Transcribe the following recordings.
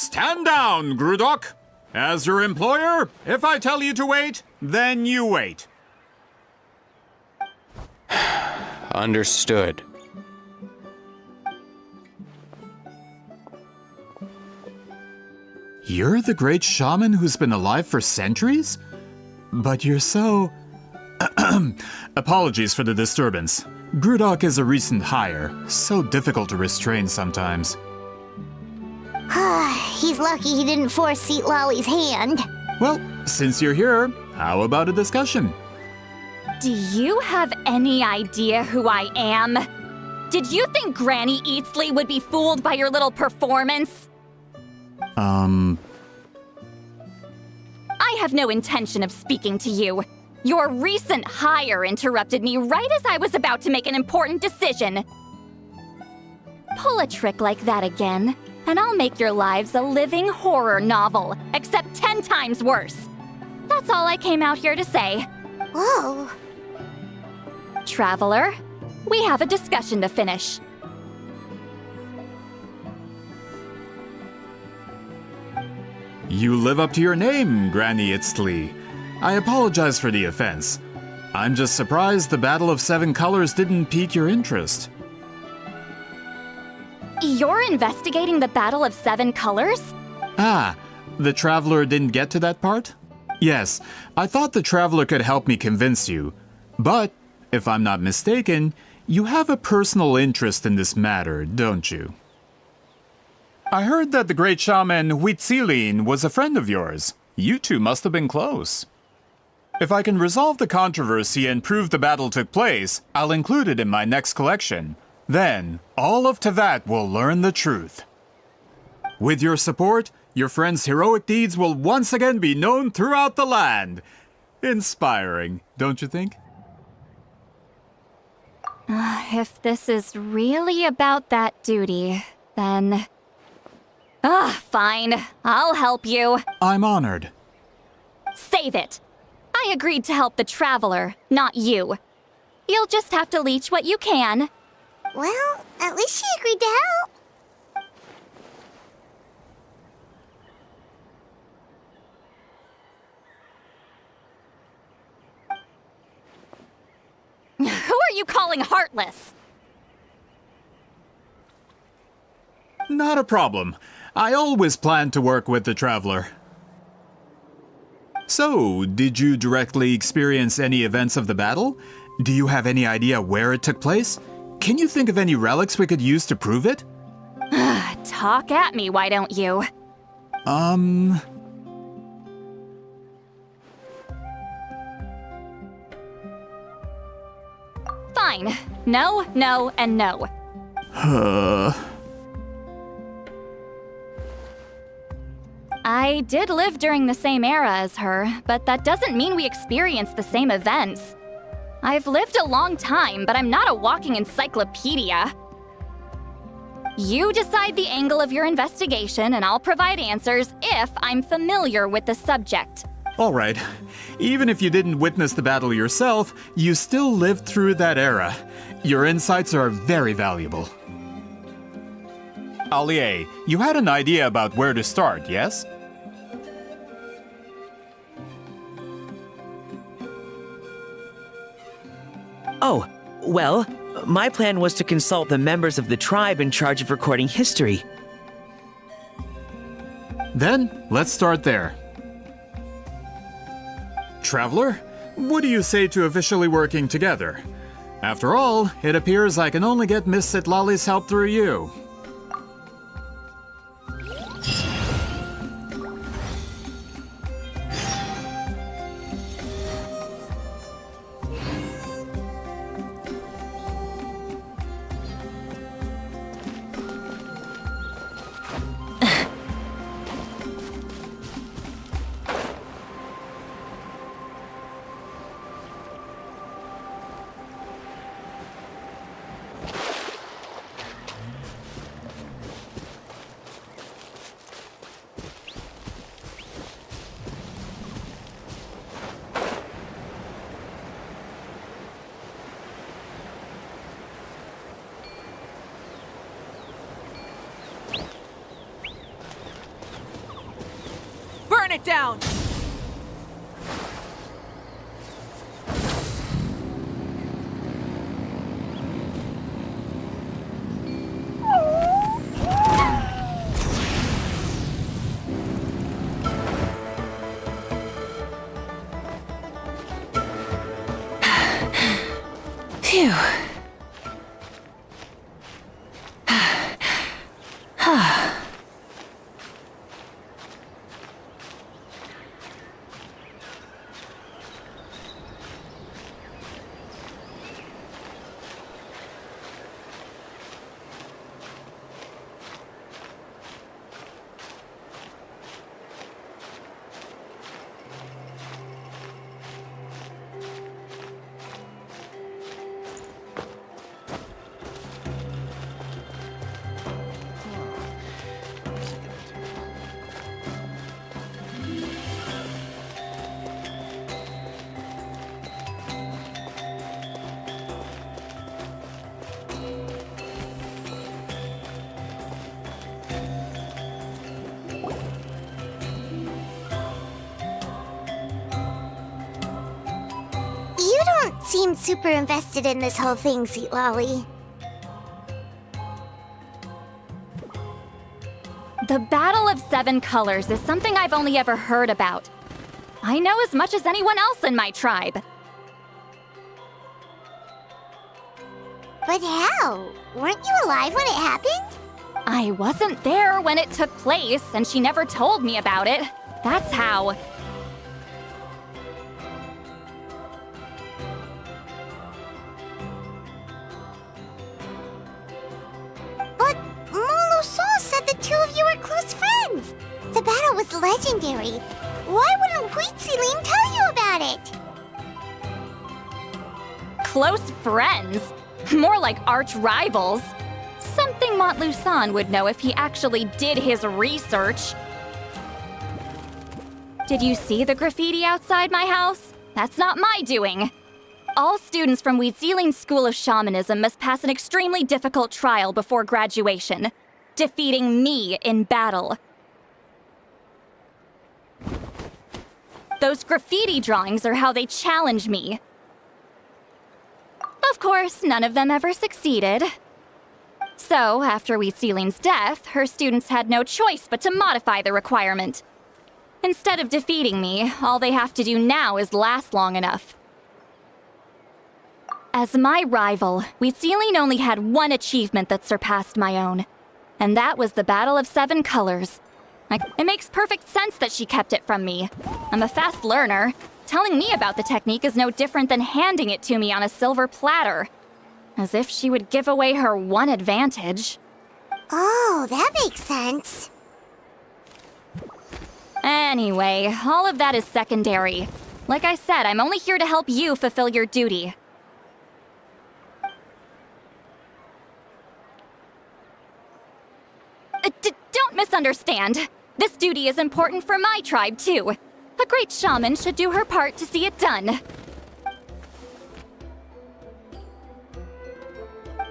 Stand down, Grudok. As your employer, if I tell you to wait, then you wait. Understood. You're the great shaman who's been alive for centuries? But you're so... Apologies for the disturbance. Grudok is a recent hire, so difficult to restrain sometimes. He's lucky he didn't force Seat Lolly's hand. Well, since you're here, how about a discussion? Do you have any idea who I am? Did you think Granny Eatsley would be fooled by your little performance? I have no intention of speaking to you. Your recent hire interrupted me right as I was about to make an important decision. Pull a trick like that again, and I'll make your lives a living horror novel, except 10 times worse. That's all I came out here to say. Whoa. Traveler, we have a discussion to finish. You live up to your name, Granny Itztli. I apologize for the offense. I'm just surprised the Battle of Seven Colors didn't pique your interest. You're investigating the Battle of Seven Colors? Ah, the Traveler didn't get to that part? Yes, I thought the Traveler could help me convince you. But, if I'm not mistaken, you have a personal interest in this matter, don't you? I heard that the great shaman Huitzilin was a friend of yours. You two must have been close. If I can resolve the controversy and prove the battle took place, I'll include it in my next collection. Then, all of Tevat will learn the truth. With your support, your friend's heroic deeds will once again be known throughout the land. Inspiring, don't you think? If this is really about that duty, then... fine. I'll help you. I'm honored. Save it. I agreed to help the Traveler, not you. You'll just have to leech what you can. Well, at least she agreed to help. Who are you calling heartless? Not a problem. I always plan to work with the Traveler. So, did you directly experience any events of the battle? Do you have any idea where it took place? Can you think of any relics we could use to prove it? Talk at me, why don't you? Fine. No, no, and no. I did live during the same era as her, but that doesn't mean we experienced the same events. I've lived a long time, but I'm not a walking encyclopedia. You decide the angle of your investigation, and I'll provide answers if I'm familiar with the subject. All right. Even if you didn't witness the battle yourself, you still lived through that era. Your insights are very valuable. Allie, you had an idea about where to start, yes? Oh, well, my plan was to consult the members of the tribe in charge of recording history. Then, let's start there. Traveler, what do you say to officially working together? After all, it appears I can only get Miss Sitlali's help through you. it down! Phew. You don't seem super invested in this whole thing, Sweet Lolly. The Battle of Seven Colors is something I've only ever heard about. I know as much as anyone else in my tribe. But how? Weren't you alive when it happened? I wasn't there when it took place, and she never told me about it. That's how. But Molo-san said the two of you were close friends. The battle was legendary. Why wouldn't Huitziling tell you about it? Close friends? More like arch rivals. Something Montlusan would know if he actually did his research. Did you see the graffiti outside my house? That's not my doing. All students from Huitziling's School of Shamanism must pass an extremely difficult trial before graduation, defeating me in battle. Those graffiti drawings are how they challenge me. Of course, none of them ever succeeded. So, after Huitziling's death, her students had no choice but to modify the requirement. Instead of defeating me, all they have to do now is last long enough. As my rival, Huitziling only had one achievement that surpassed my own, and that was the Battle of Seven Colors. It makes perfect sense that she kept it from me. I'm a fast learner. Telling me about the technique is no different than handing it to me on a silver platter. As if she would give away her one advantage. Oh, that makes sense. Anyway, all of that is secondary. Like I said, I'm only here to help you fulfill your duty. Don't misunderstand. This duty is important for my tribe, too. A great shaman should do her part to see it done.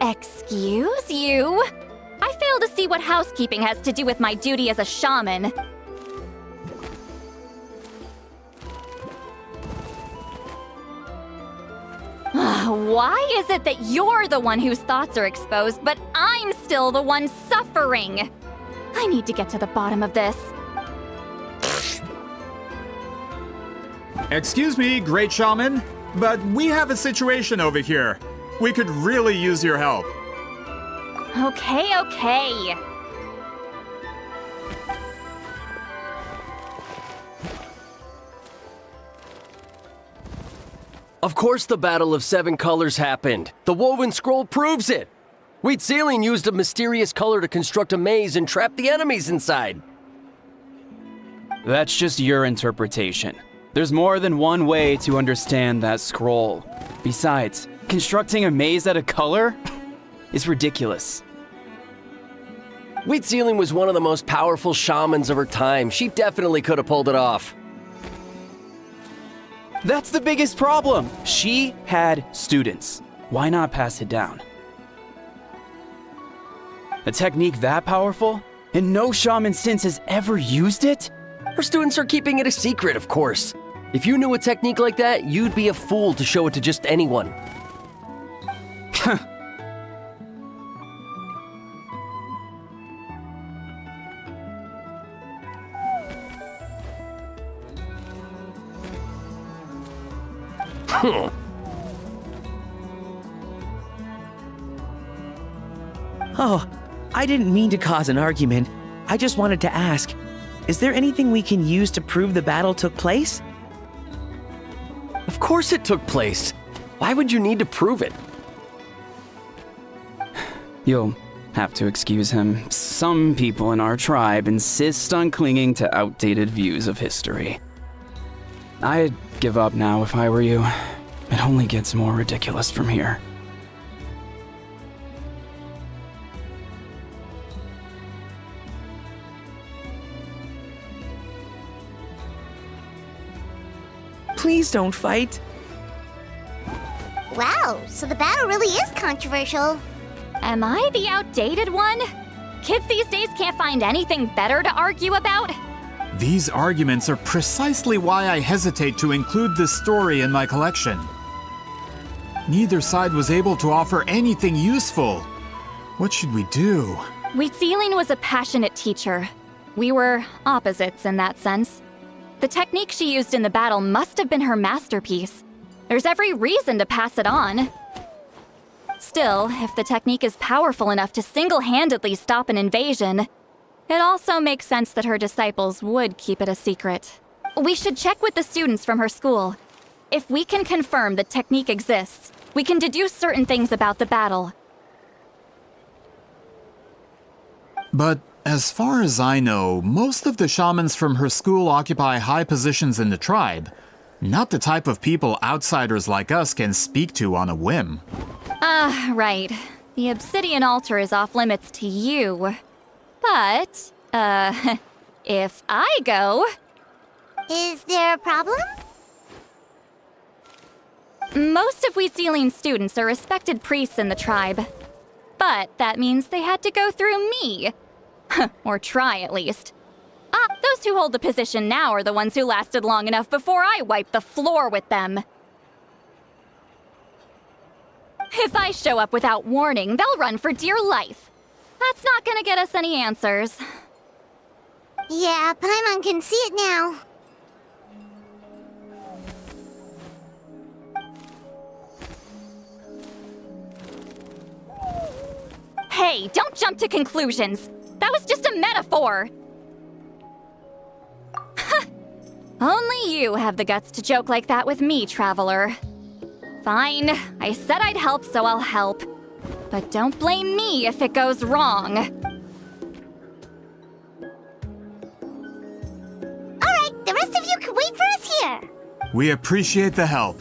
Excuse you? I fail to see what housekeeping has to do with my duty as a shaman. Why is it that you're the one whose thoughts are exposed, but I'm still the one suffering? I need to get to the bottom of this. Excuse me, great shaman, but we have a situation over here. We could really use your help. Okay. Of course the Battle of Seven Colors happened. The woven scroll proves it. Huitziling used a mysterious color to construct a maze and trap the enemies inside. That's just your interpretation. There's more than one way to understand that scroll. Besides, constructing a maze out of color is ridiculous. Huitziling was one of the most powerful shamans of her time. She definitely could have pulled it off. That's the biggest problem. She had students. Why not pass it down? A technique that powerful? And no shaman since has ever used it? Her students are keeping it a secret, of course. If you knew a technique like that, you'd be a fool to show it to just anyone. Oh, I didn't mean to cause an argument. I just wanted to ask, is there anything we can use to prove the battle took place? Of course it took place. Why would you need to prove it? You'll have to excuse him. Some people in our tribe insist on clinging to outdated views of history. I'd give up now if I were you. It only gets more ridiculous from here. Please don't fight. Wow, so the battle really is controversial. Am I the outdated one? Kids these days can't find anything better to argue about? These arguments are precisely why I hesitate to include this story in my collection. Neither side was able to offer anything useful. What should we do? Celine was a passionate teacher. We were opposites in that sense. The technique she used in the battle must have been her masterpiece. There's every reason to pass it on. Still, if the technique is powerful enough to single-handedly stop an invasion, it also makes sense that her disciples would keep it a secret. We should check with the students from her school. If we can confirm the technique exists, we can deduce certain things about the battle. But as far as I know, most of the shamans from her school occupy high positions in the tribe. Not the type of people outsiders like us can speak to on a whim. Right. The obsidian altar is off limits to you. But, if I go... Is there a problem? Most of Celine's students are respected priests in the tribe. But that means they had to go through me. Or try, at least. Those who hold the position now are the ones who lasted long enough before I wiped the floor with them. If I show up without warning, they'll run for dear life. That's not gonna get us any answers. Yeah, Paimon can see it now. Hey, don't jump to conclusions. That was just a metaphor. Only you have the guts to joke like that with me, Traveler. Fine, I said I'd help, so I'll help. But don't blame me if it goes wrong. Alright, the rest of you can wait for us here. We appreciate the help.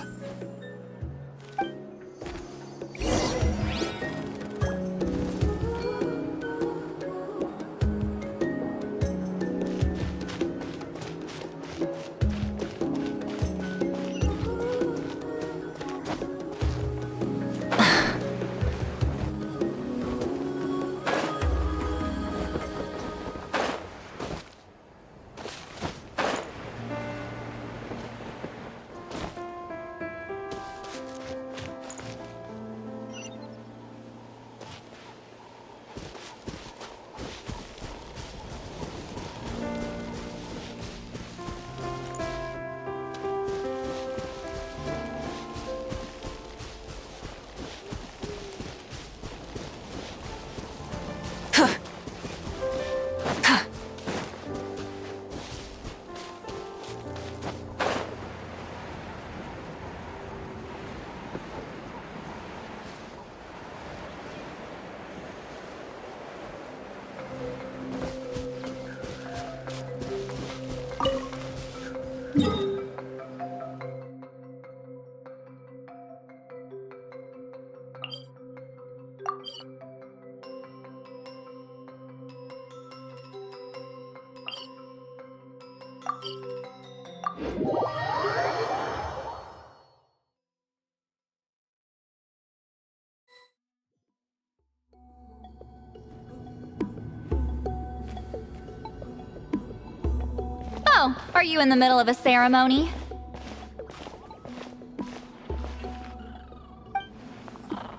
Oh, are you in the middle of a ceremony?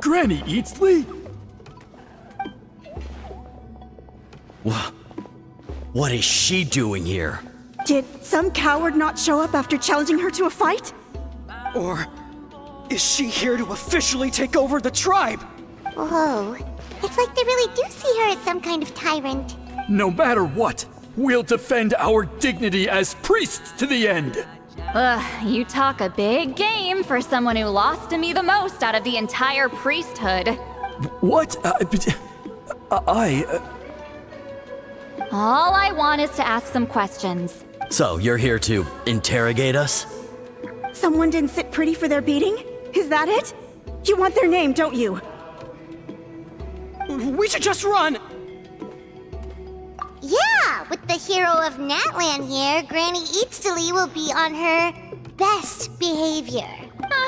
Granny Eatsley? What is she doing here? Did some coward not show up after challenging her to a fight? Or is she here to officially take over the tribe? Whoa. It's like they really do see her as some kind of tyrant. No matter what, we'll defend our dignity as priests to the end. Ugh, you talk a big game for someone who lost to me the most out of the entire priesthood. What? All I want is to ask some questions. So, you're here to interrogate us? Someone didn't sit pretty for their beating? Is that it? You want their name, don't you? We should just run! Yeah, with the hero of Natlan here, Granny Eatsley will be on her best behavior.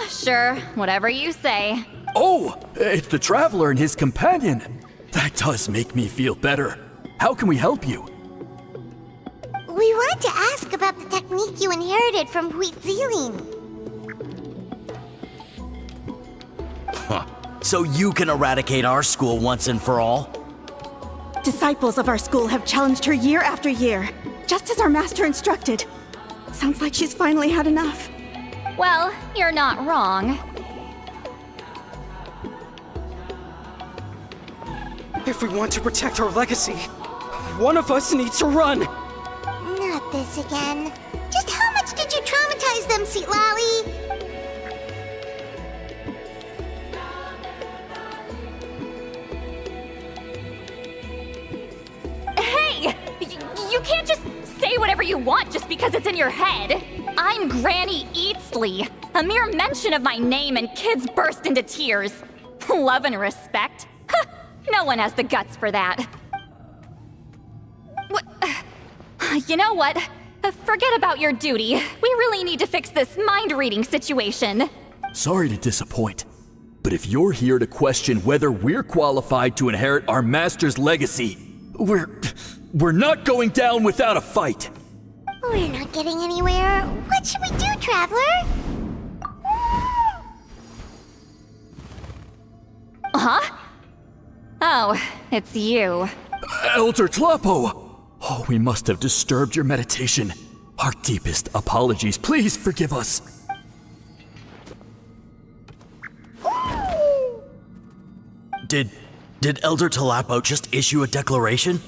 Sure, whatever you say. Oh, it's the Traveler and his companion. That does make me feel better. How can we help you? We wanted to ask about the technique you inherited from Huitziling. So you can eradicate our school once and for all? Disciples of our school have challenged her year after year, just as our master instructed. Sounds like she's finally had enough. Well, you're not wrong. If we want to protect our legacy, one of us needs to run! Not this again. Just how much did you traumatize them, Seatlali? Hey! You can't just say whatever you want just because it's in your head. I'm Granny Eatsley. A mere mention of my name and kids burst into tears. Love and respect? No one has the guts for that. You know what? Forget about your duty. We really need to fix this mind-reading situation. Sorry to disappoint, but if you're here to question whether we're qualified to inherit our master's legacy, we're not going down without a fight. We're not getting anywhere. What should we do, Traveler? Huh? Oh, it's you. Elder Tlapo! Oh, we must have disturbed your meditation. Our deepest apologies. Please forgive us. Did Elder Tlapo just issue a declaration?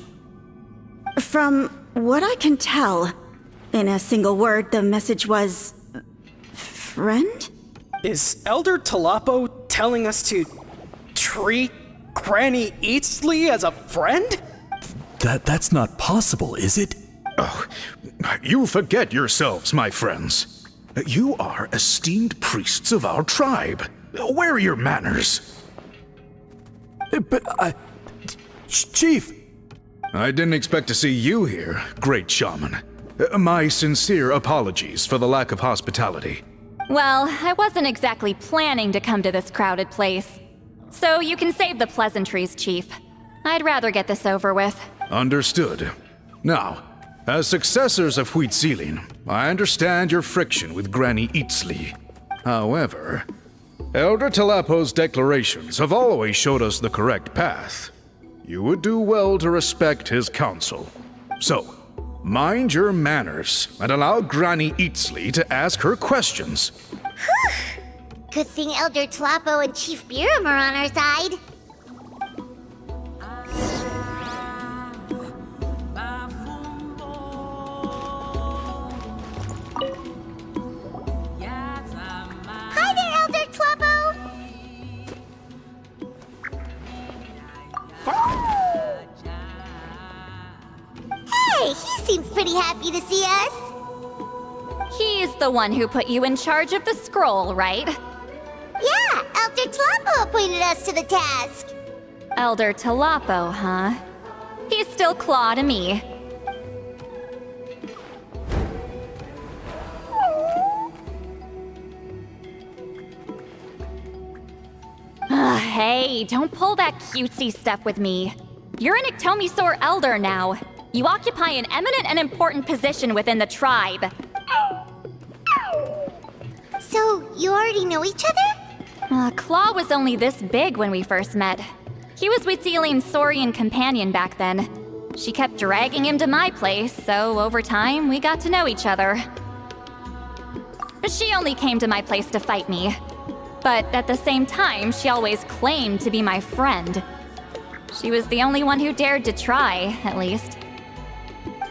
From what I can tell, in a single word, the message was... friend? Is Elder Tlapo telling us to treat Granny Eatsley as a friend? That's not possible, is it? Oh, you forget yourselves, my friends. You are esteemed priests of our tribe. Where are your manners? But Chief! I didn't expect to see you here, great shaman. My sincere apologies for the lack of hospitality. Well, I wasn't exactly planning to come to this crowded place. So you can save the pleasantries, Chief. I'd rather get this over with. Understood. Now, as successors of Huitziling, I understand your friction with Granny Eatsley. However, Elder Tlapo's declarations have always showed us the correct path. You would do well to respect his counsel. So, mind your manners and allow Granny Eatsley to ask her questions. Good thing Elder Tlapo and Chief Biram are on our side. Hi there, Elder Tlapo! Hey, he seems pretty happy to see us. He's the one who put you in charge of the scroll, right? Yeah, Elder Tlapo appointed us to the task. Elder Tlapo, huh? He's still Claw to me. Hey, don't pull that cutesy stuff with me. You're an Iktomi Elder now. You occupy an eminent and important position within the tribe. So, you already know each other? Claw was only this big when we first met. He was with Celine's Saurian companion back then. She kept dragging him to my place, so over time, we got to know each other. But she only came to my place to fight me. But at the same time, she always claimed to be my friend. She was the only one who dared to try, at least.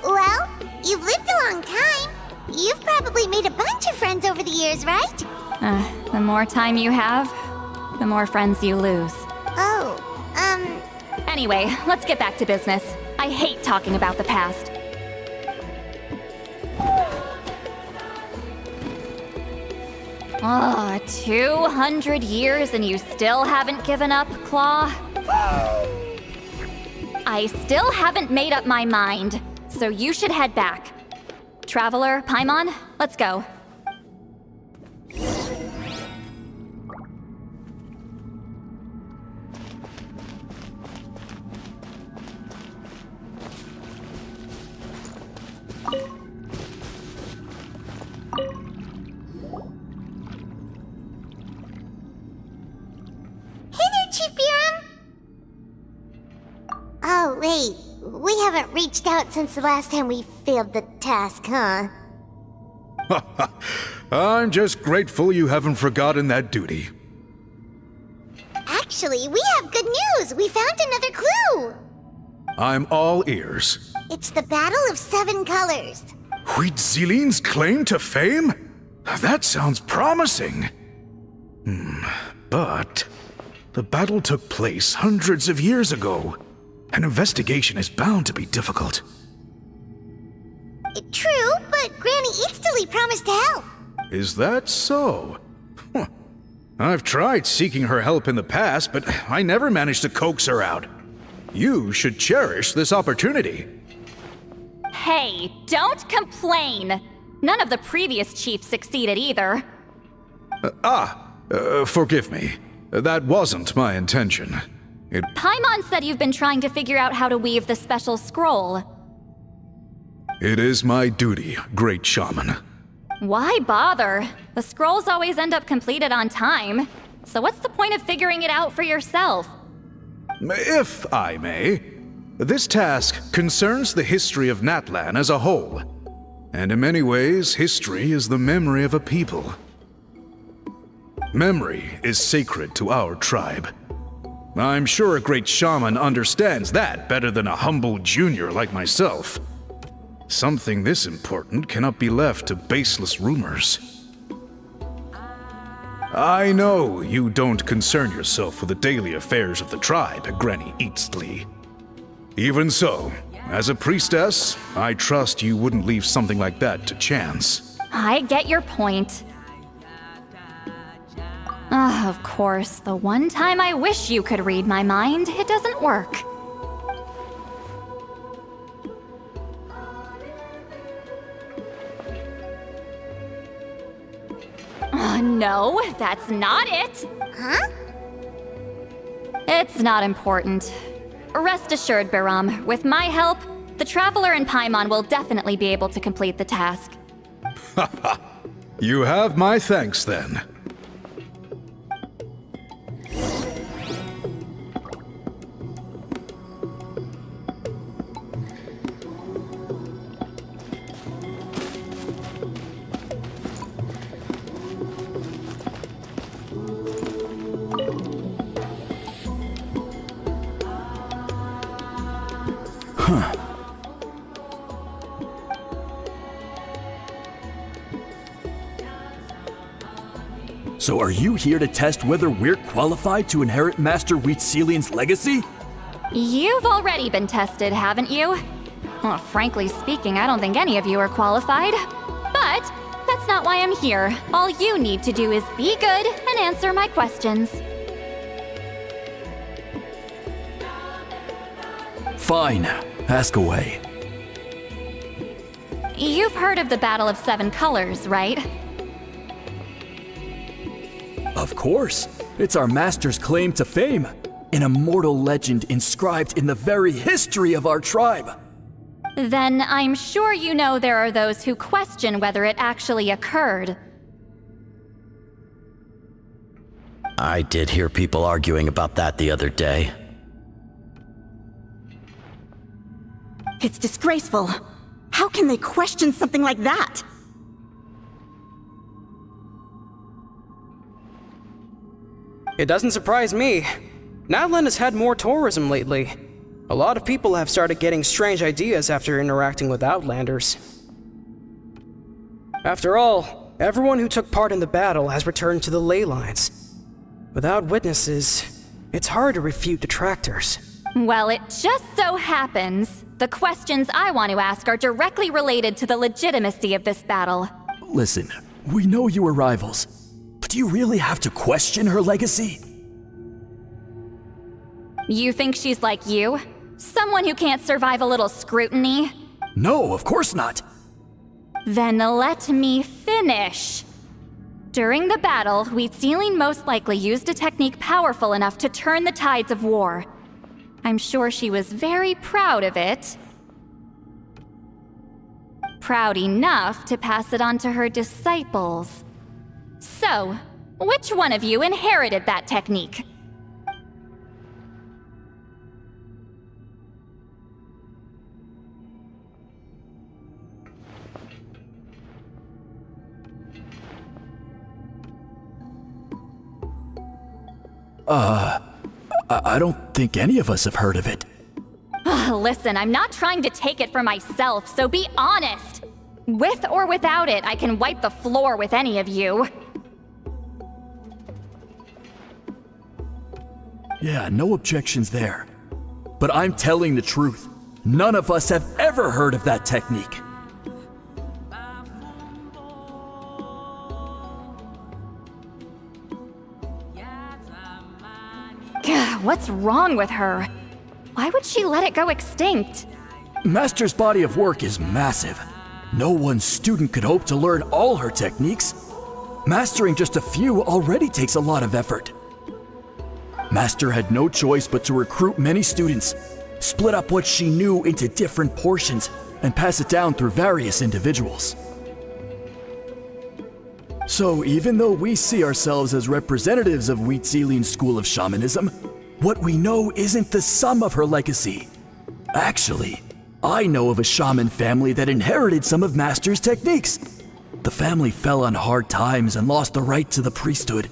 Well, you've lived a long time. You've probably made a bunch of friends over the years, right? The more time you have, the more friends you lose. Oh, Anyway, let's get back to business. I hate talking about the past. Oh, 200 years and you still haven't given up, Claw? I still haven't made up my mind, so you should head back. Traveler, Paimon, let's go. Oh, wait. We haven't reached out since the last time we failed the task, huh? I'm just grateful you haven't forgotten that duty. Actually, we have good news! We found another clue! I'm all ears. It's the Battle of 7 Colors. Huitziline's claim to fame? That sounds promising. But the battle took place hundreds of years ago. An investigation is bound to be difficult. True, but Granny Eatsterly promised to help. Is that so? I've tried seeking her help in the past, but I never managed to coax her out. You should cherish this opportunity. Hey, don't complain! None of the previous chiefs succeeded either. Forgive me. That wasn't my intention. Paimon said you've been trying to figure out how to weave the special scroll. It is my duty, Great Shaman. Why bother? The scrolls always end up completed on time. So what's the point of figuring it out for yourself? If I may, this task concerns the history of Natlan as a whole. And in many ways, history is the memory of a people. Memory is sacred to our tribe. I'm sure a great shaman understands that better than a humble junior like myself. Something this important cannot be left to baseless rumors. I know you don't concern yourself with the daily affairs of the tribe, Granny Eatsterly. Even so, as a priestess, I trust you wouldn't leave something like that to chance. I get your point. Of course, the one time I wish you could read my mind, it doesn't work. No, that's not it. Huh? It's not important. Rest assured, Biram, with my help, the Traveler and Paimon will definitely be able to complete the task. You have my thanks then. So are you here to test whether we're qualified to inherit Master Huitziline's legacy? You've already been tested, haven't you? Well, frankly speaking, I don't think any of you are qualified. But that's not why I'm here. All you need to do is be good and answer my questions. Fine. Ask away. You've heard of the Battle of 7 Colors, right? Of course. It's our master's claim to fame. An immortal legend inscribed in the very history of our tribe. Then I'm sure you know there are those who question whether it actually occurred. I did hear people arguing about that the other day. It's disgraceful. How can they question something like that? It doesn't surprise me. Nadland has had more tourism lately. A lot of people have started getting strange ideas after interacting with Outlanders. After all, everyone who took part in the battle has returned to the ley lines. Without witnesses, it's hard to refute detractors. Well, it just so happens the questions I want to ask are directly related to the legitimacy of this battle. Listen, we know you were rivals, but do you really have to question her legacy? You think she's like you? Someone who can't survive a little scrutiny? No, of course not. Then let me finish. During the battle, Wheatsealing most likely used a technique powerful enough to turn the tides of war. I'm sure she was very proud of it. Proud enough to pass it on to her disciples. So, which one of you inherited that technique? I don't think any of us have heard of it. Listen, I'm not trying to take it for myself, so be honest. With or without it, I can wipe the floor with any of you. Yeah, no objections there. But I'm telling the truth. None of us have ever heard of that technique. Gah, what's wrong with her? Why would she let it go extinct? Master's body of work is massive. No one student could hope to learn all her techniques. Mastering just a few already takes a lot of effort. Master had no choice but to recruit many students, split up what she knew into different portions, and pass it down through various individuals. So even though we see ourselves as representatives of Wheatsealing's school of shamanism, what we know isn't the sum of her legacy. Actually, I know of a shaman family that inherited some of Master's techniques. The family fell on hard times and lost the right to the priesthood.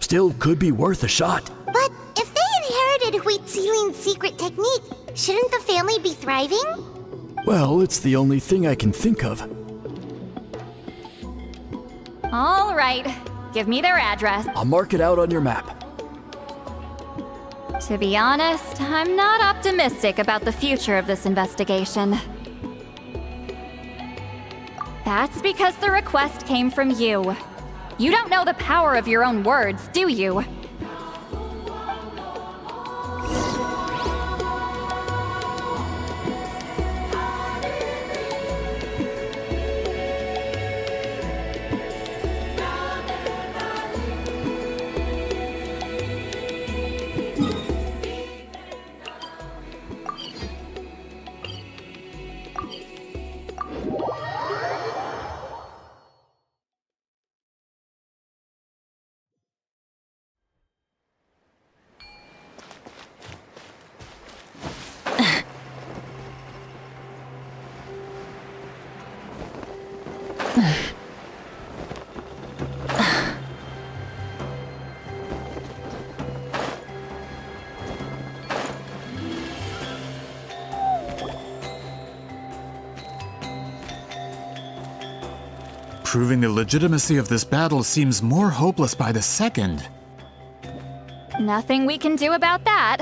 Still could be worth a shot. But if they inherited Wheatsealing's secret technique, shouldn't the family be thriving? Well, it's the only thing I can think of. All right, give me their address. I'll mark it out on your map. To be honest, I'm not optimistic about the future of this investigation. That's because the request came from you. You don't know the power of your own words, do you? Proving the legitimacy of this battle seems more hopeless by the second. Nothing we can do about that.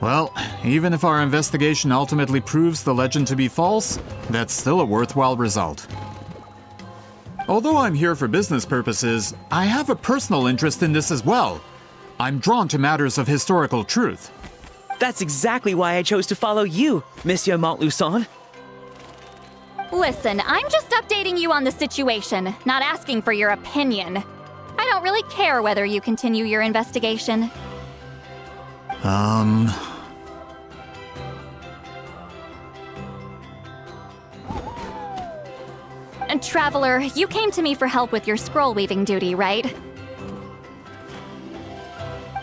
Well, even if our investigation ultimately proves the legend to be false, that's still a worthwhile result. Although I'm here for business purposes, I have a personal interest in this as well. I'm drawn to matters of historical truth. That's exactly why I chose to follow you, Monsieur Montluçon. Listen, I'm just updating you on the situation, not asking for your opinion. I don't really care whether you continue your investigation. Traveler, you came to me for help with your scroll weaving duty, right?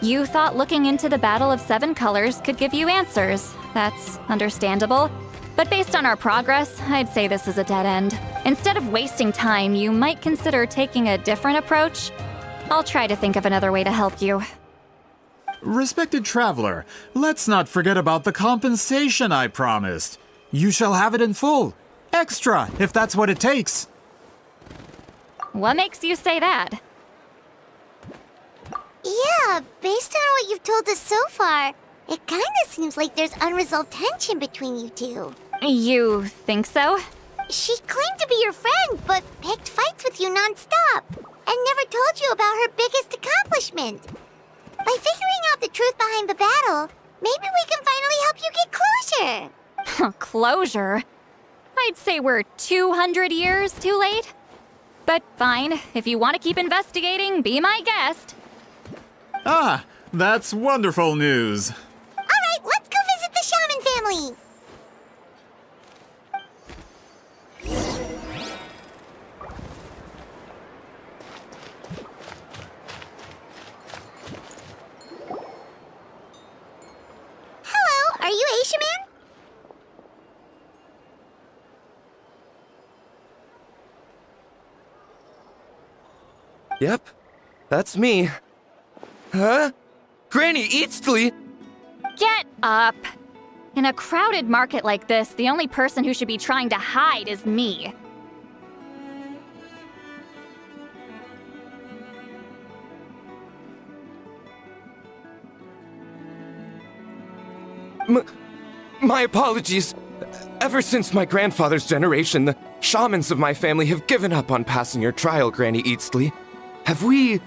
You thought looking into the Battle of Seven Colors could give you answers. That's understandable. But based on our progress, I'd say this is a dead end. Instead of wasting time, you might consider taking a different approach. I'll try to think of another way to help you. Respected traveler, let's not forget about the compensation I promised. You shall have it in full. Extra, if that's what it takes. What makes you say that? Yeah, based on what you've told us so far, it kinda seems like there's unresolved tension between you two. You think so? She claimed to be your friend, but picked fights with you non-stop, and never told you about her biggest accomplishment. By figuring out the truth behind the battle, maybe we can finally help you get closure. Closure? I'd say we're 200 years too late. But fine, if you want to keep investigating, be my guest. Ah, that's wonderful news. Alright, let's go visit the Shaman family! Hello, are you a shaman? Yep, that's me. Huh? Granny Eatsley? Get up! In a crowded market like this, the only person who should be trying to hide is me. My apologies. Ever since my grandfather's generation, the shamans of my family have given up on passing your trial, Granny Eatsley. Have we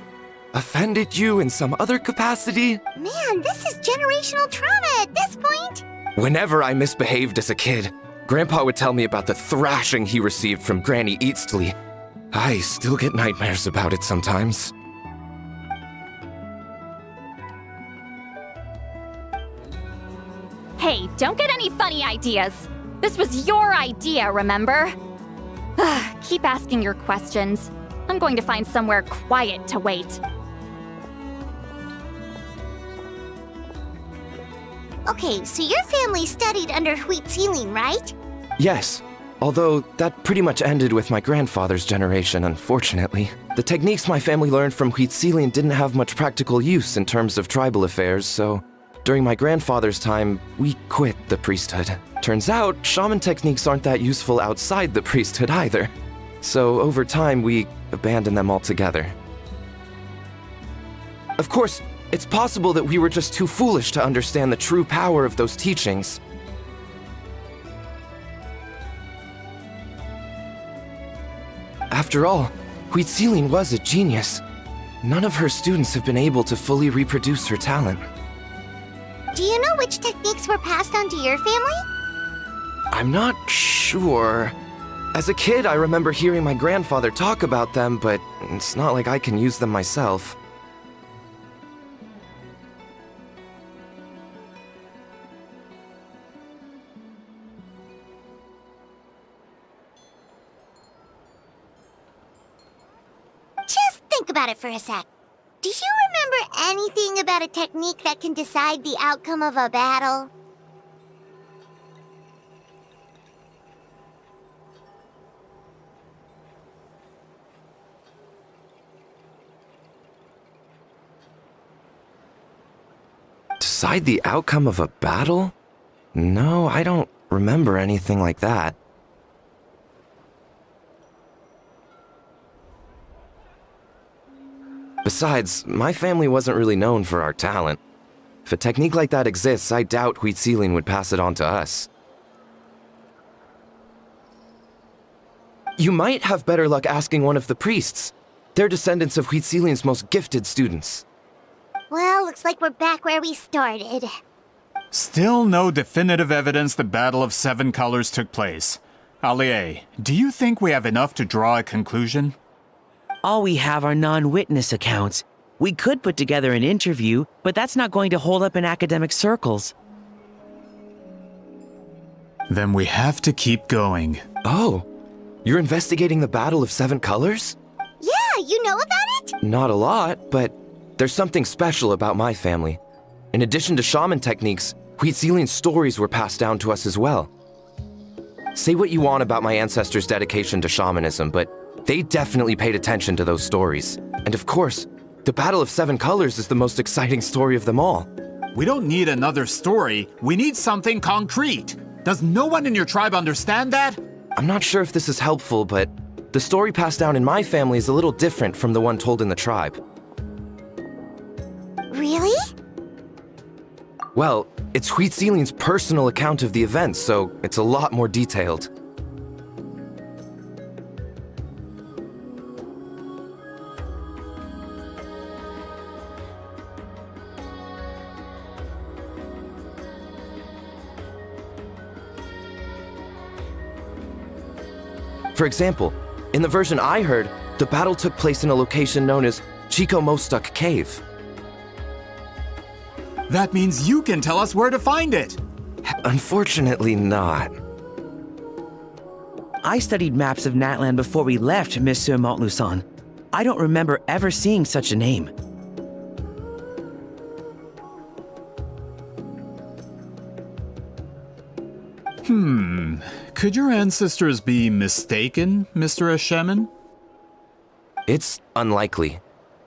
offended you in some other capacity? Man, this is generational trauma at this point. Whenever I misbehaved as a kid, Grandpa would tell me about the thrashing he received from Granny Eatsley. I still get nightmares about it sometimes. Hey, don't get any funny ideas. This was your idea, remember? Keep asking your questions. I'm going to find somewhere quiet to wait. Okay, so your family studied under Huitziling, right? Yes, although that pretty much ended with my grandfather's generation, unfortunately. The techniques my family learned from Huitziling didn't have much practical use in terms of tribal affairs, so during my grandfather's time, we quit the priesthood. Turns out, shaman techniques aren't that useful outside the priesthood either. So over time, we abandoned them altogether. Of course, it's possible that we were just too foolish to understand the true power of those teachings. After all, Huitziling was a genius. None of her students have been able to fully reproduce her talent. Do you know which techniques were passed on to your family? I'm not sure. As a kid, I remember hearing my grandfather talk about them, but it's not like I can use them myself. Just think about it for a sec. Do you remember anything about a technique that can decide the outcome of a battle? Decide the outcome of a battle? No, I don't remember anything like that. Besides, my family wasn't really known for our talent. If a technique like that exists, I doubt Huitziling would pass it on to us. You might have better luck asking one of the priests. They're descendants of Huitziling's most gifted students. Well, looks like we're back where we started. Still no definitive evidence the Battle of Seven Colors took place. Allie, do you think we have enough to draw a conclusion? All we have are non-witness accounts. We could put together an interview, but that's not going to hold up in academic circles. Then we have to keep going. Oh, You're investigating the Battle of Seven Colors? Yeah, you know about it? Not a lot, but there's something special about my family. In addition to shaman techniques, Huitzilian stories were passed down to us as well. Say what you want about my ancestors' dedication to shamanism, but they definitely paid attention to those stories. And of course, the Battle of Seven Colors is the most exciting story of them all. We don't need another story. We need something concrete. Does no one in your tribe understand that? I'm not sure if this is helpful, but the story passed down in my family is a little different from the one told in the tribe. Really? Well, it's Huitzilian's personal account of the events, so it's a lot more detailed. For example, in the version I heard, the battle took place in a location known as Chico Mostuk Cave. That means you can tell us where to find it. Unfortunately not. I studied maps of Natlan before we left, Monsieur Montluçon. I don't remember ever seeing such a name. Could your ancestors be mistaken, Mr. Ashemin? It's unlikely.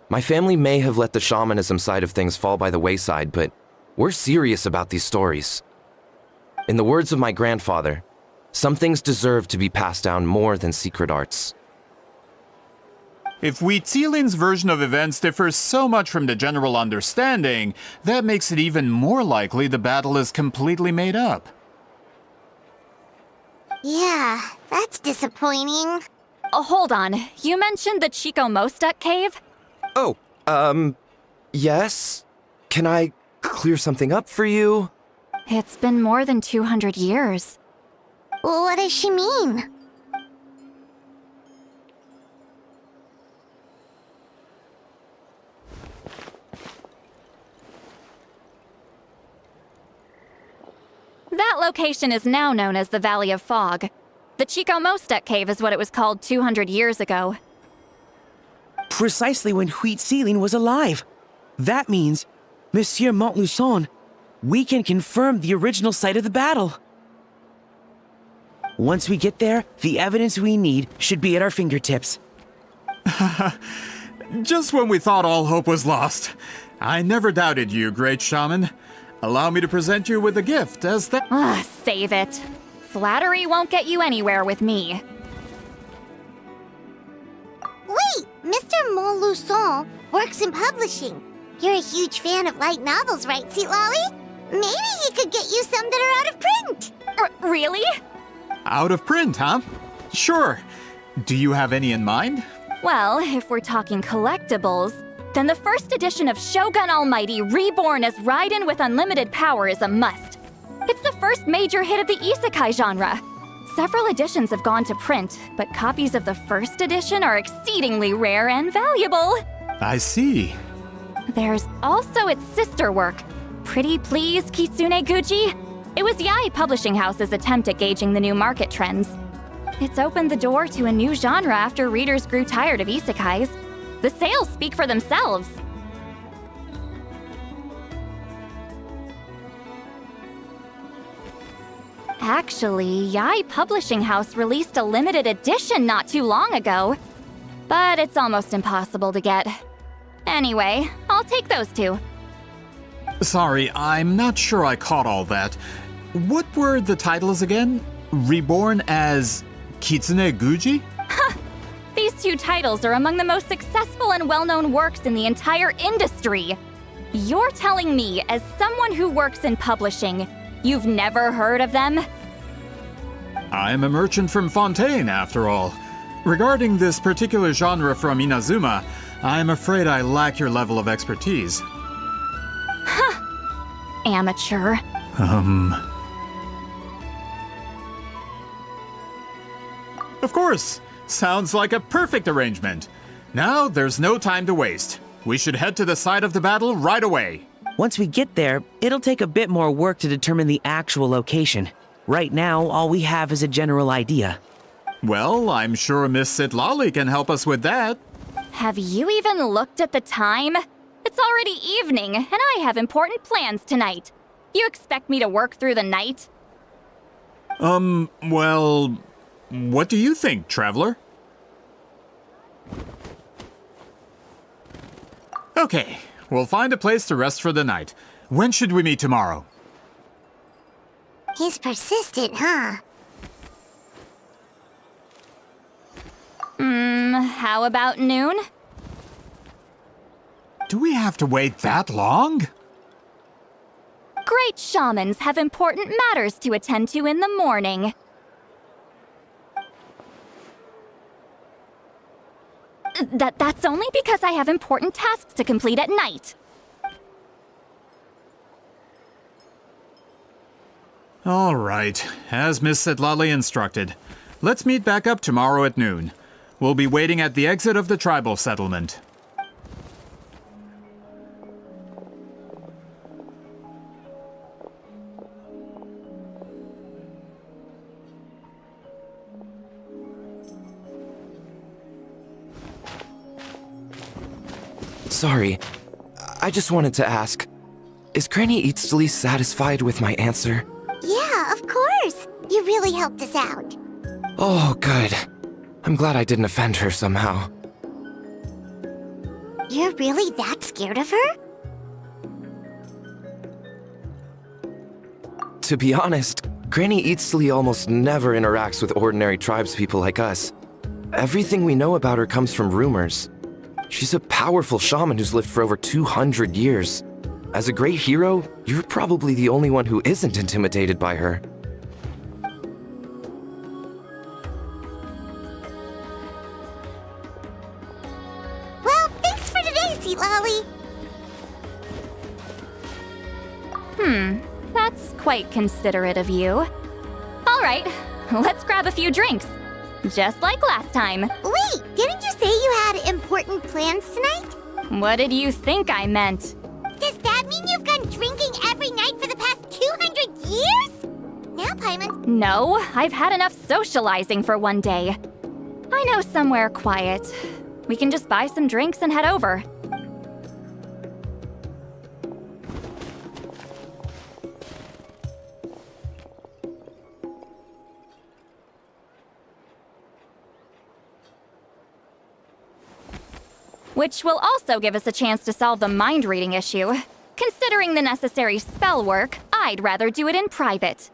My family may have let the shamanism side of things fall by the wayside, but we're serious about these stories. In the words of my grandfather, some things deserve to be passed down more than secret arts. If Huitzilian's version of events differs so much from the general understanding, that makes it even more likely the battle is completely made up. Yeah, that's disappointing. Hold on. You mentioned the Chico Mostuk cave? Oh, yes? Can I clear something up for you? It's been more than 200 years. What does she mean? That location is now known as the Valley of Fog. The Chico Mostuk cave is what it was called 200 years ago. Precisely when Huitzilin was alive. That means, Monsieur Montluçon, we can confirm the original site of the battle. Once we get there, the evidence we need should be at our fingertips. Just when we thought all hope was lost. I never doubted you, great shaman. Allow me to present you with a gift as that. Save it. Flattery won't get you anywhere with me. Wait, Mr. Montluçon works in publishing. You're a huge fan of light novels, right, Lolly? Maybe he could get you some that are out of print. Really? Out of print, huh? Sure. Do you have any in mind? Well, if we're talking collectibles, then the first edition of Shogun Almighty reborn as Raiden with unlimited power is a must. It's the first major hit of the isekai genre. Several editions have gone to print, but copies of the first edition are exceedingly rare and valuable. I see. There's also its sister work, Pretty Please Kitsune Guji. It was Yae Publishing House's attempt at gauging the new market trends. It's opened the door to a new genre after readers grew tired of isekais. The sales speak for themselves. Actually, Yae Publishing House released a limited edition not too long ago. But it's almost impossible to get. Anyway, I'll take those two. Sorry, I'm not sure I caught all that. What were the titles again? Reborn as Kitsune Guji? These two titles are among the most successful and well-known works in the entire industry. You're telling me, as someone who works in publishing, you've never heard of them? I'm a merchant from Fontaine, after all. Regarding this particular genre from Inazuma, I'm afraid I lack your level of expertise. Amateur. Of course! Sounds like a perfect arrangement. Now, there's no time to waste. We should head to the site of the battle right away. Once we get there, it'll take a bit more work to determine the actual location. Right now, all we have is a general idea. Well, I'm sure Miss Sitlali can help us with that. Have you even looked at the time? It's already evening, and I have important plans tonight. You expect me to work through the night? Well, what do you think, Traveler? Okay, we'll find a place to rest for the night. When should we meet tomorrow? He's persistent, huh? How about noon? Do we have to wait that long? Great shamans have important matters to attend to in the morning. That's only because I have important tasks to complete at night. All right, as Miss Sitlali instructed. Let's meet back up tomorrow at noon. We'll be waiting at the exit of the tribal settlement. Sorry, I just wanted to ask, is Granny Eatsley satisfied with my answer? Yeah, of course. You really helped us out. Oh, good. I'm glad I didn't offend her somehow. You're really that scared of her? To be honest, Granny Eatsley almost never interacts with ordinary tribespeople like us. Everything we know about her comes from rumors. She's a powerful shaman who's lived for over 200 years. As a great hero, you're probably the only one who isn't intimidated by her. Well, thanks for today, Sitlali. That's quite considerate of you. All right, let's grab a few drinks. Just like last time. Wait, didn't you say you had important plans tonight? What did you think I meant? Does that mean you've gone drinking every night for the past 200 years? Now, Paimon. No, I've had enough socializing for one day. I know somewhere quiet. We can just buy some drinks and head over. Which will also give us a chance to solve the mind reading issue. Considering the necessary spell work, I'd rather do it in private.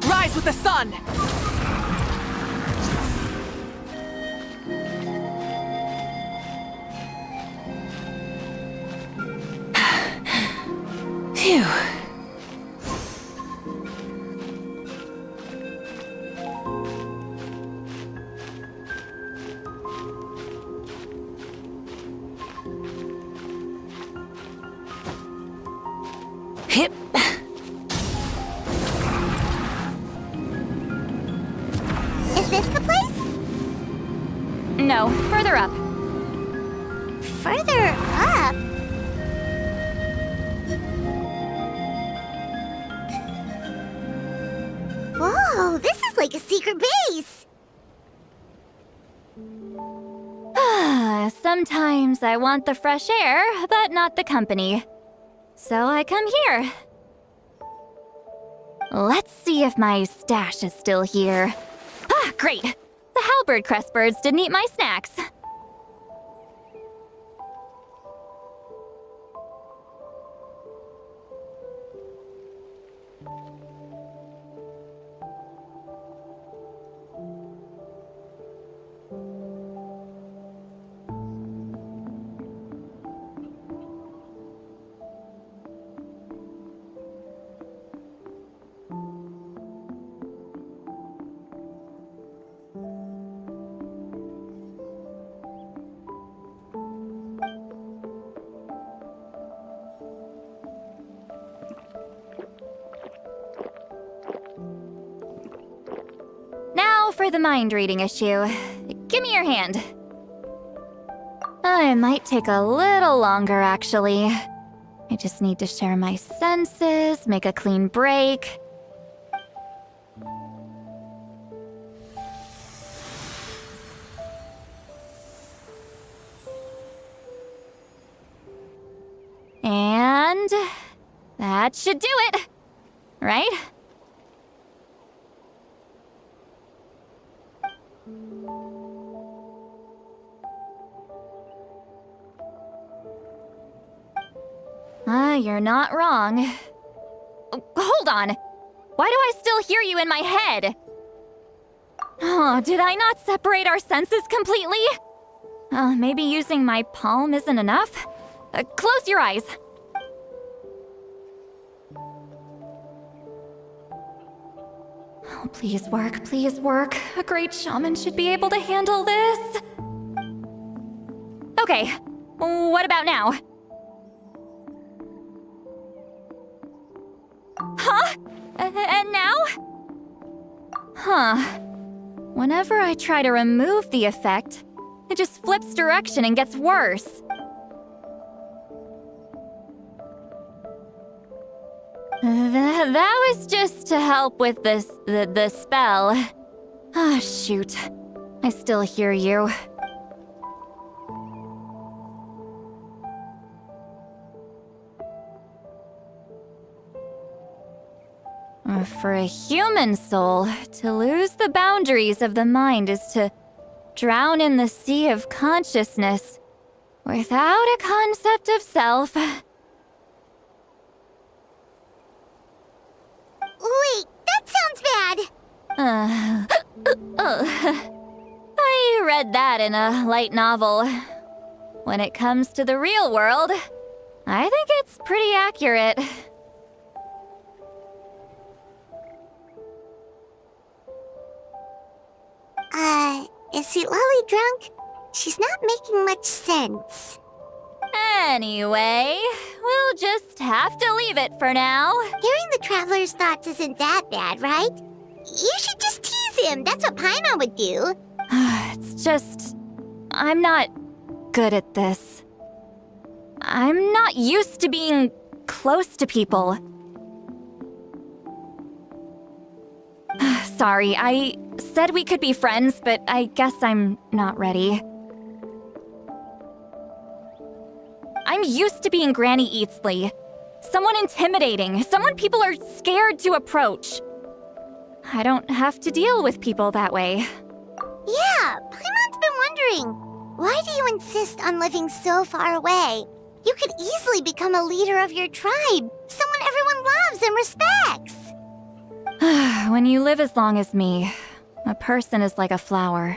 Rise with the sun! Phew. Hip. Is this the place? No, further up. Further up? Whoa, this is like a secret base! Sometimes I want the fresh air, but not the company. So I come here. Let's see if my stash is still here. Great. The halberd crest birds didn't eat my snacks. Now for the mind reading issue. Give me your hand. It might take a little longer, actually. I just need to share my senses, make a clean break. And that should do it, right? You're not wrong. Hold on. Why do I still hear you in my head? Oh, did I not separate our senses completely? Maybe using my palm isn't enough? Close your eyes. Oh, please work, please work. A great shaman should be able to handle this. Okay, what about now? Huh? And now? Huh. Whenever I try to remove the effect, it just flips direction and gets worse. That was just to help with the spell. Ah, shoot. I still hear you. For a human soul, to lose the boundaries of the mind is to drown in the sea of consciousness without a concept of self. Wait, that sounds bad. I read that in a light novel. When it comes to the real world, I think it's pretty accurate. Is Sweet Lolly drunk? She's not making much sense. Anyway, we'll just have to leave it for now. Hearing the Traveler's thoughts isn't that bad, right? You should just tease him. That's what Paimon would do. It's just... I'm not good at this. I'm not used to being close to people. Sorry, I said we could be friends, but I guess I'm not ready. I'm used to being Granny Eatsley. Someone intimidating, someone people are scared to approach. I don't have to deal with people that way. Yeah, Paimon's been wondering. Why do you insist on living so far away? You could easily become a leader of your tribe, someone everyone loves and respects. When you live as long as me, a person is like a flower.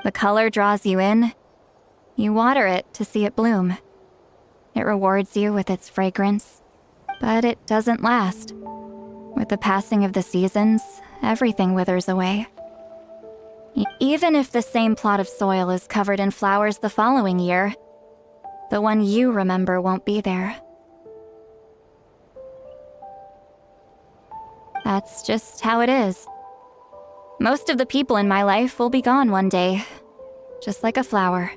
The color draws you in. You water it to see it bloom. It rewards you with its fragrance, but it doesn't last. With the passing of the seasons, everything withers away. Even if the same plot of soil is covered in flowers the following year, the one you remember won't be there. That's just how it is. Most of the people in my life will be gone one day, just like a flower.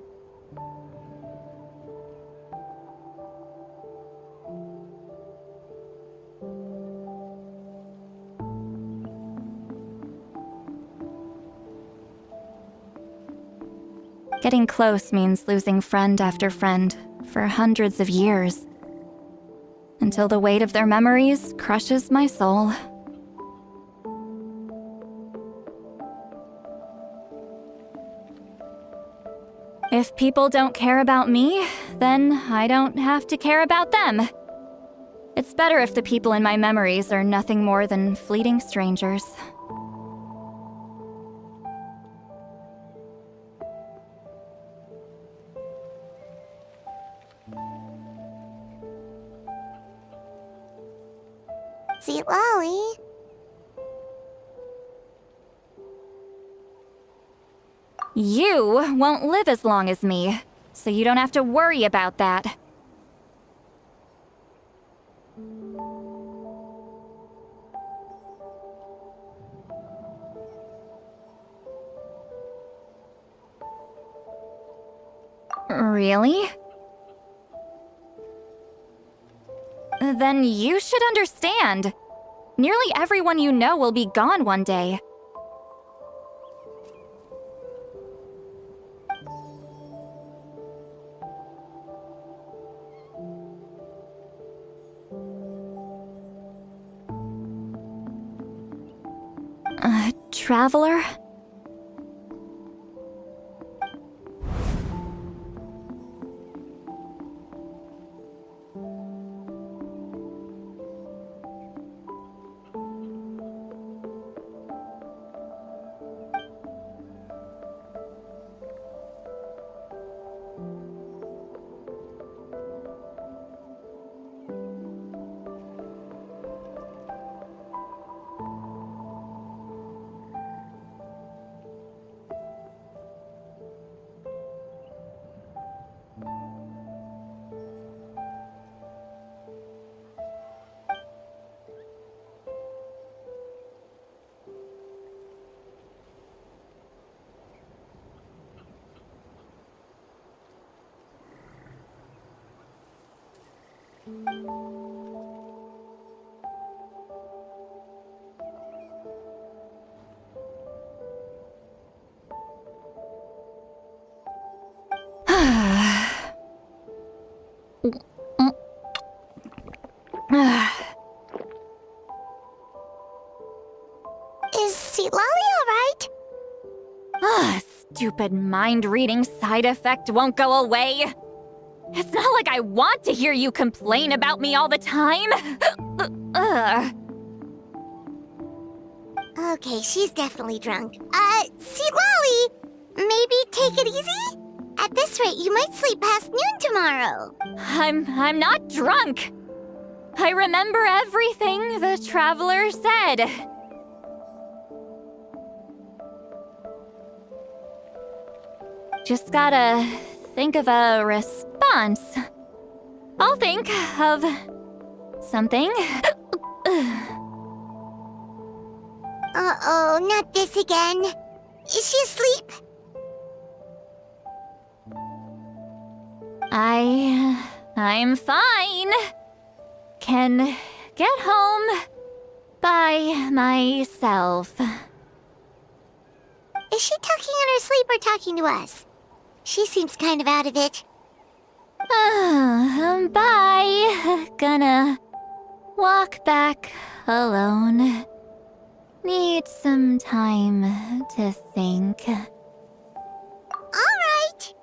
Getting close means losing friend after friend for hundreds of years, until the weight of their memories crushes my soul. If people don't care about me, then I don't have to care about them. It's better if the people in my memories are nothing more than fleeting strangers. Sweet Lolly. You won't live as long as me, so you don't have to worry about that. Really? Then you should understand. Nearly everyone you know will be gone one day. Traveler? Is Sweet Lolly alright? Stupid mind-reading side effect won't go away. It's not like I want to hear you complain about me all the time. Okay, she's definitely drunk. Sweet Lolly, maybe take it easy? At this rate, you might sleep past noon tomorrow. I'm not drunk. I remember everything the traveler said. Just gotta think of a response. I'll think of something. Uh-oh, not this again. Is she asleep? I'm fine. Can get home by myself. Is she talking in her sleep or talking to us? She seems kind of out of it. Bye. Gonna walk back alone. Need some time to think. All right.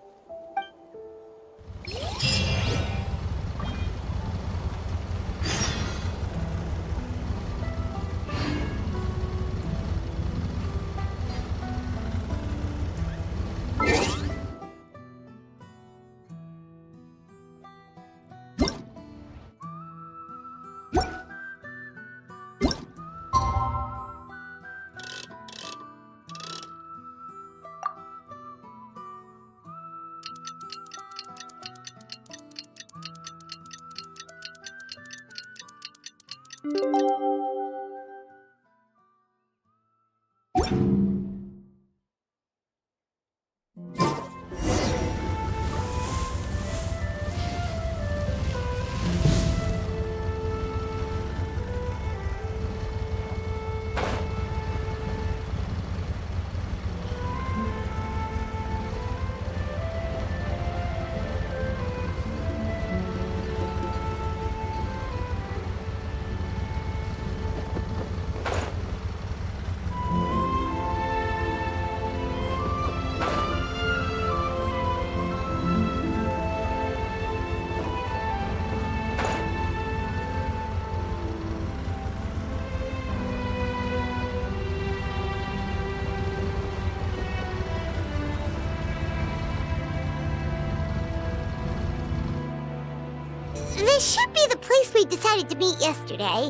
This should be the place we decided to meet yesterday.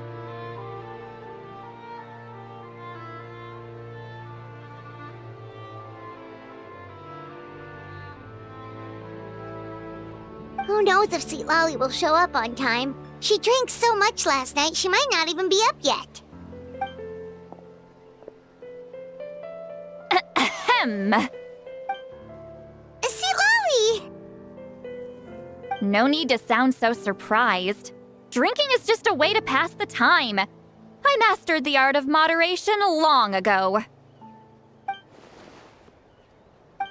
Who knows if Sweet Lolly will show up on time? She drank so much last night, she might not even be up yet. Ahem. Sweet Lolly! No need to sound so surprised. Drinking is just a way to pass the time. I mastered the art of moderation long ago.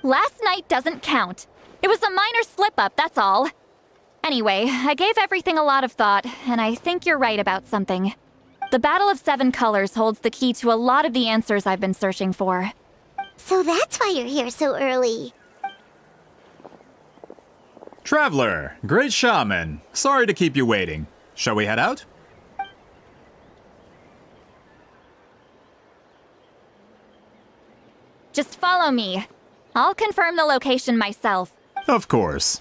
Last night doesn't count. It was a minor slip-up, that's all. Anyway, I gave everything a lot of thought, and I think you're right about something. The Battle of Seven Colors holds the key to a lot of the answers I've been searching for. So that's why you're here so early. Traveler, great shaman. Sorry to keep you waiting. Shall we head out? Just follow me. I'll confirm the location myself. Of course.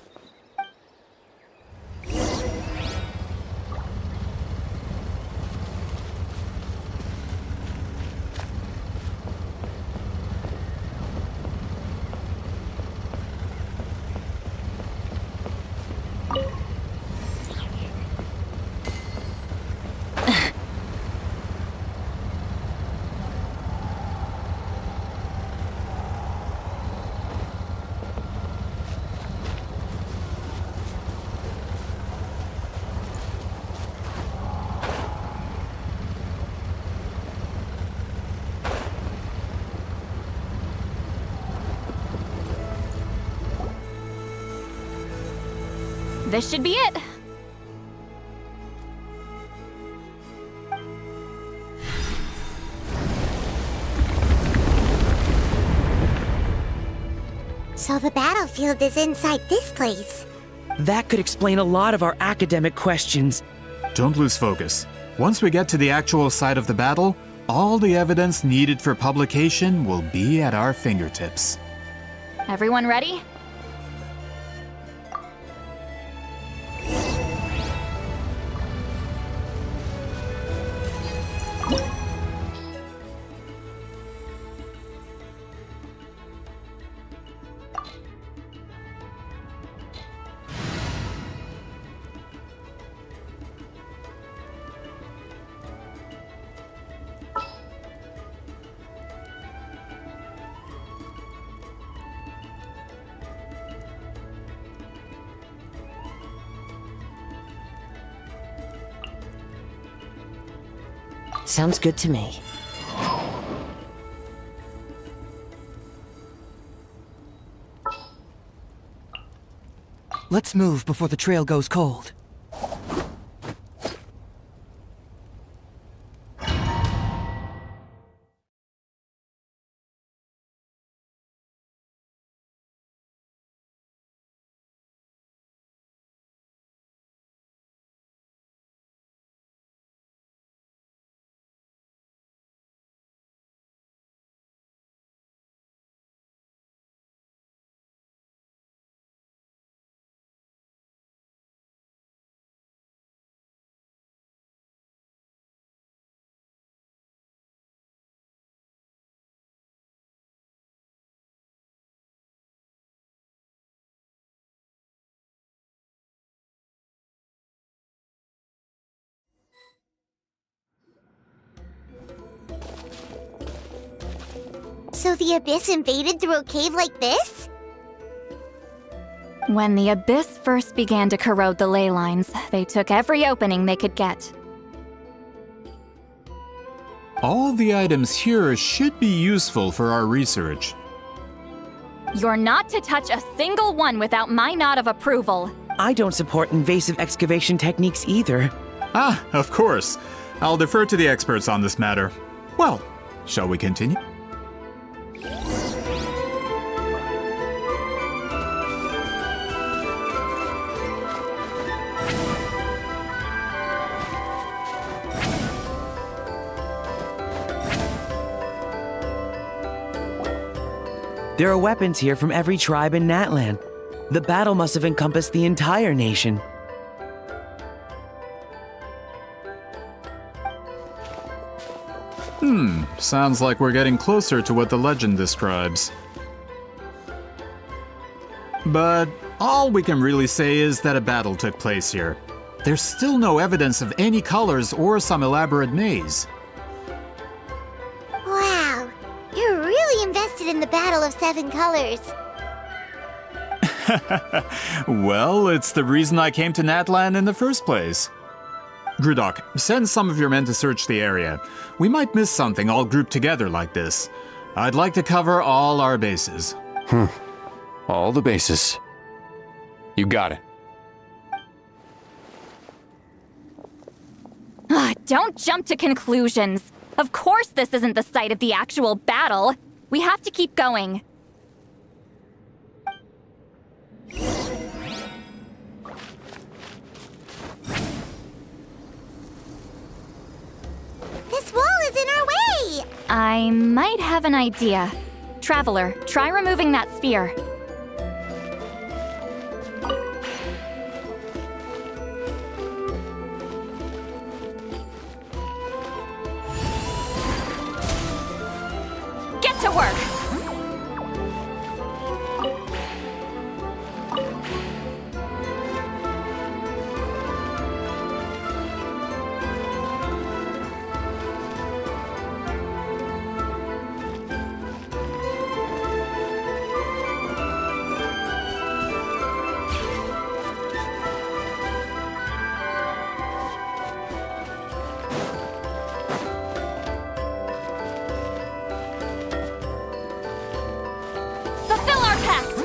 This should be it. So the battlefield is inside this place. That could explain a lot of our academic questions. Don't lose focus. Once we get to the actual site of the battle, all the evidence needed for publication will be at our fingertips. Everyone ready? Sounds good to me. Let's move before the trail goes cold. So the Abyss invaded through a cave like this? When the Abyss first began to corrode the ley lines, they took every opening they could get. All the items here should be useful for our research. You're not to touch a single one without my nod of approval. I don't support invasive excavation techniques either. Ah, of course. I'll defer to the experts on this matter. Well, shall we continue? There are weapons here from every tribe in Natlan. The battle must have encompassed the entire nation. Sounds like we're getting closer to what the legend describes. But all we can really say is that a battle took place here. There's still no evidence of any colors or some elaborate maze. Wow, you're really invested in the Battle of Seven Colors. Well, it's the reason I came to Natlan in the first place. Grudok, send some of your men to search the area. We might miss something all grouped together like this. I'd like to cover all our bases. All the bases. You got it. Don't jump to conclusions. Of course this isn't the site of the actual battle. We have to keep going. This wall is in our way! I might have an idea. Traveler, try removing that sphere. Get to work! Fulfill our pact!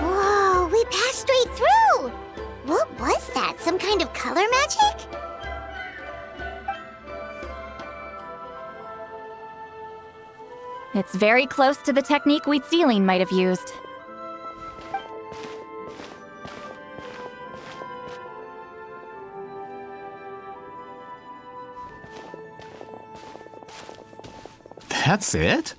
Whoa, we passed straight through! What was that? Some kind of color magic? It's very close to the technique Wheatsealing might have used. That's it?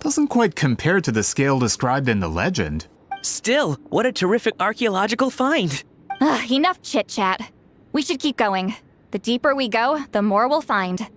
Doesn't quite compare to the scale described in the legend. Still, what a terrific archaeological find. Enough chit-chat. We should keep going. The deeper we go, the more we'll find.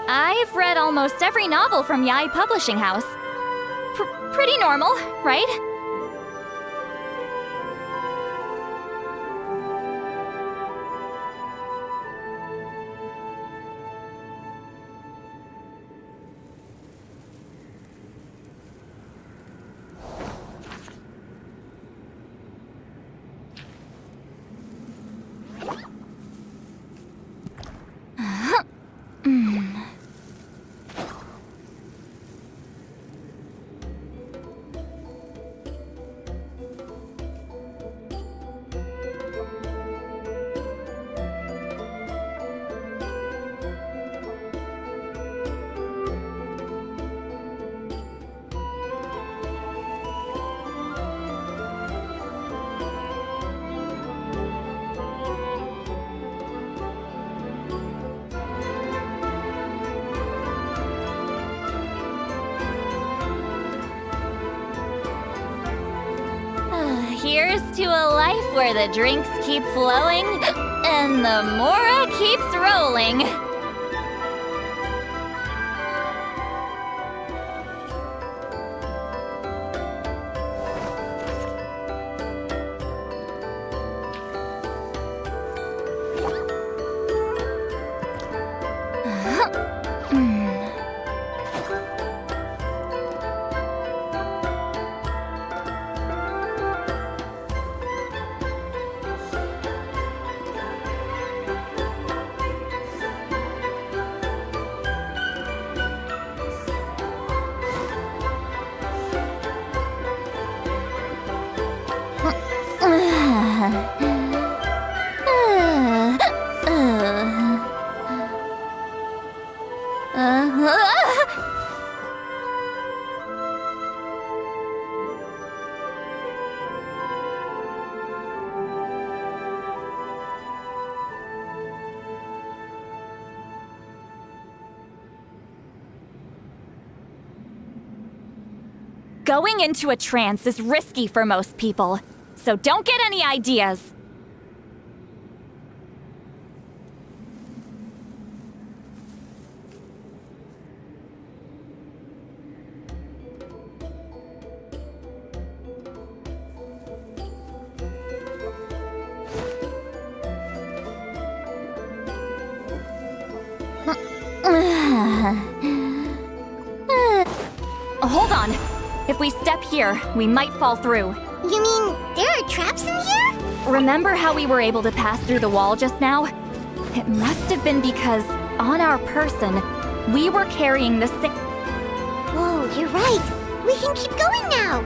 I've read almost every novel from Yai Publishing House. Pretty normal, right? Here's to a life where the drinks keep flowing and the mora keeps rolling. Going into a trance is risky for most people, so don't get any ideas. Hold on. If we step here, we might fall through. You mean there are traps in here? Remember how we were able to pass through the wall just now? It must have been because, on our person, we were carrying the same... Whoa, you're right. We can keep going now.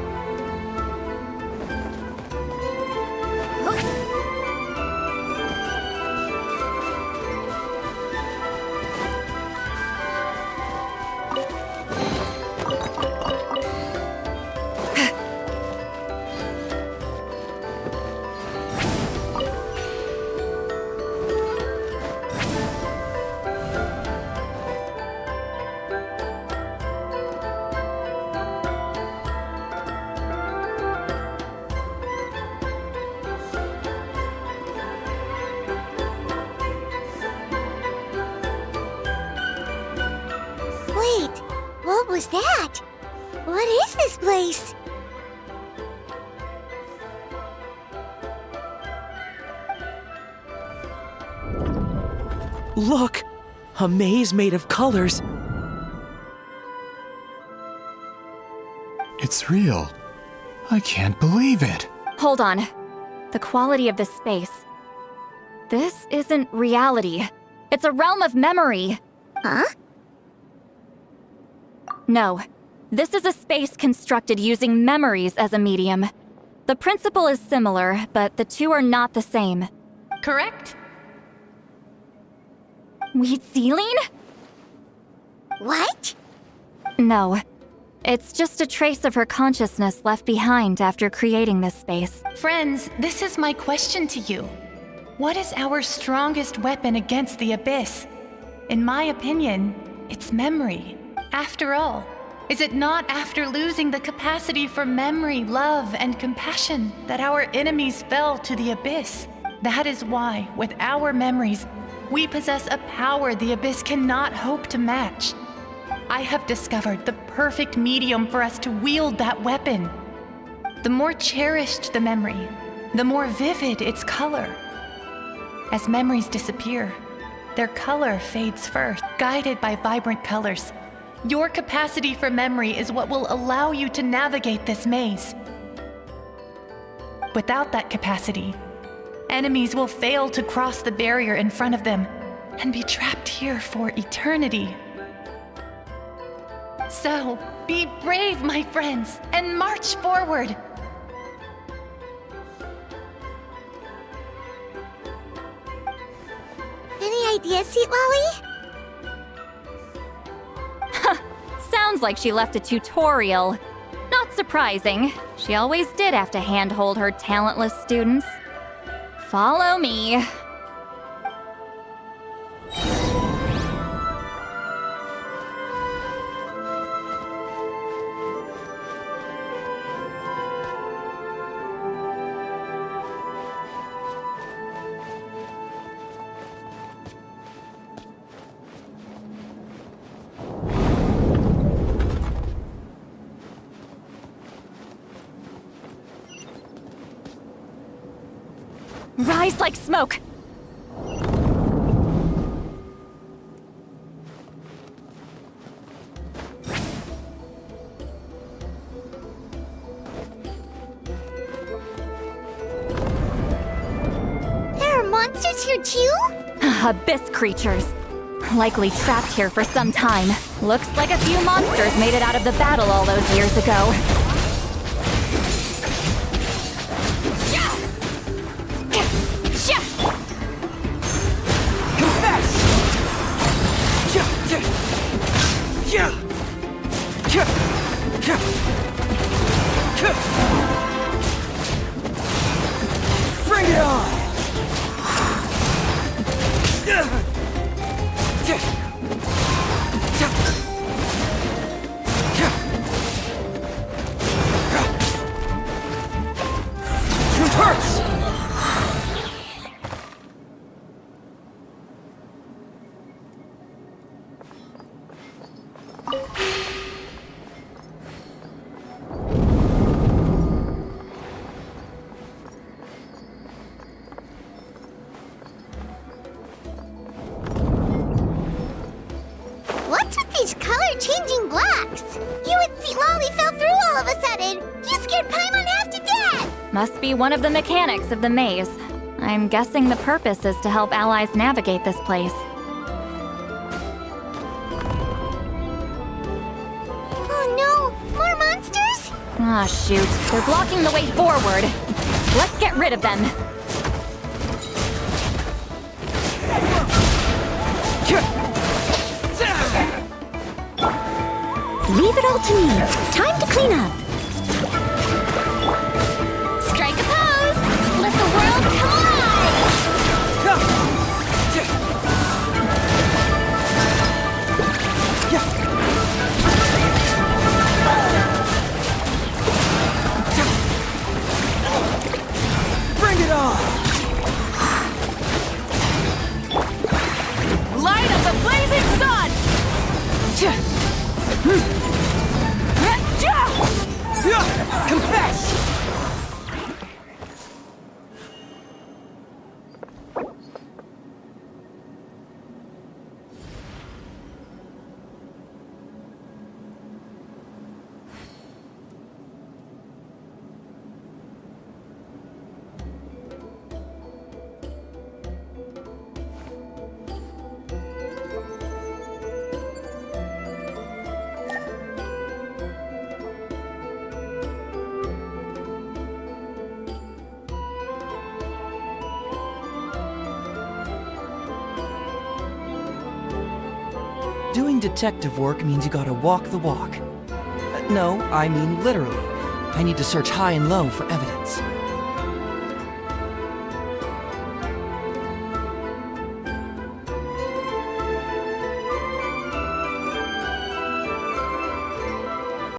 Wait, what was that? What is this place? Look! A maze made of colors. It's real. I can't believe it. Hold on. The quality of this space. This isn't reality. It's a realm of memory. Huh? No. This is a space constructed using memories as a medium. The principle is similar, but the two are not the same. Correct? Wheatsealing? What? No. It's just a trace of her consciousness left behind after creating this space. Friends, this is my question to you. What is our strongest weapon against the Abyss? In my opinion, it's memory. After all, is it not after losing the capacity for memory, love, and compassion that our enemies fell to the Abyss? That is why, with our memories, we possess a power the Abyss cannot hope to match. I have discovered the perfect medium for us to wield that weapon. The more cherished the memory, the more vivid its color. As memories disappear, their color fades first, guided by vibrant colors. Your capacity for memory is what will allow you to navigate this maze. Without that capacity, enemies will fail to cross the barrier in front of them and be trapped here for eternity. So, be brave, my friends, and march forward! Any ideas, Sweet Lolly? Sounds like she left a tutorial. Not surprising. She always did have to handhold her talentless students. Follow me. Rise like smoke! There are monsters here too? Abyss creatures. Likely trapped here for some time. Looks like a few monsters made it out of the battle all those years ago. Bring it on! Hurts! What's with these color-changing blocks? You would see Lolly fell through all of a sudden. You scared Paimon half to death. Must be one of the mechanics of the maze. I'm guessing the purpose is to help allies navigate this place. Oh no, more monsters? Ah, shoot. They're blocking the way forward. Let's get rid of them. Leave it all to me. Time to clean up. Strike a pose! Let the world come alive! Bring it on! Light of the blazing sun! Confess! Doing detective work means you gotta walk the walk. No, I mean literally. I need to search high and low for evidence.